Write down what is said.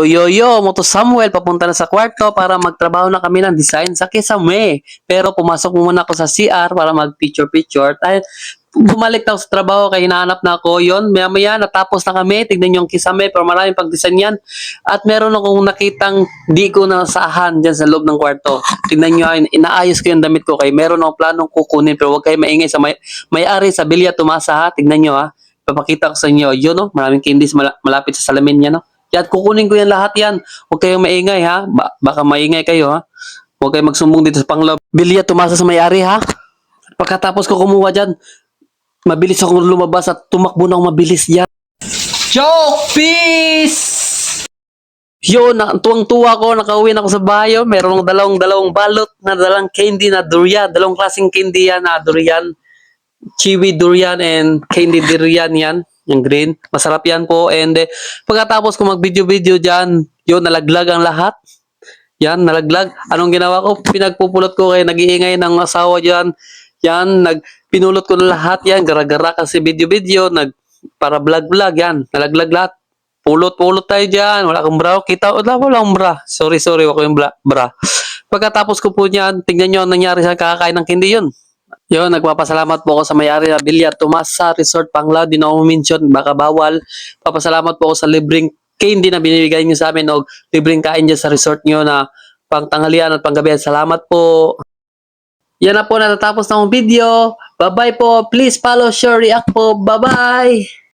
Yo, Moto Samuel, papunta na sa kwarto para magtrabaho na kami ng design sa Kisame. Pero pumasok muna ako sa CR para mag-picture-picture. Dahil bumalik na ako sa trabaho kaya hinahanap na ako yon. Maya-maya, natapos na kami. Tignan yung Kisame, pero maraming pag-design yan. At meron akong nakitang di ko nasahan dyan sa loob ng kwarto. Tignan nyo, inaayos ko yung damit ko kaya meron akong planong kukunin pero huwag kayo maingay sa may-ari sa Bilya Tumasa ha. Tignan nyo ha. Papakita ko sa inyo. Yun no, maraming candies malapit sa salamin niya no. Yan, kukunin ko yan lahat yan. Huwag kayong maingay ha. Baka maingay kayo ha. Huwag kayong magsumbong dito sa panglaw. Bilya tumasa sa may-ari ha. Pagkatapos ko kumuha dyan, mabilis akong lumabas at tumakbo ng mabilis dyan. Joke! Peace! Yun, tuwang-tuwa ko, nakauwi na ako sa bahay. Meron akong dalawang balot na dalang candy na durian. Dalawang klaseng candy yan na durian. Chewy durian and candy durian yan. Yung green. Masarap yan po. And pagkatapos ko mag-video-video dyan, yun, nalaglag ang lahat. Yan, nalaglag. Anong ginawa ko? Pinagpupulot ko kay nag-iingay ng asawa dyan. Yan, pinulot ko na lahat yan. Gara-gara kasi video-video. Para vlog-vlog yan. Nalaglag lahat. Pulot-pulot tayo dyan. Wala akong bra. Kita, wala akong bra. Sorry, wala akong bra. Pagkatapos ko po niyan, tingnan nyo ang nangyari sa kakakain ng candy yun. Yun, nagpapasalamat po ako sa may-ari na Bilya Tumasa Resort Panglao. Di na ako mention, baka bawal. Papasalamat po ako sa libreng candy na binibigay niyo sa amin o libreng kain dyan sa resort niyo na pangtanghalian at panggabihan. Salamat po. Yan na po, natatapos na ang video. Bye-bye po. Please follow, share, react po. Bye-bye.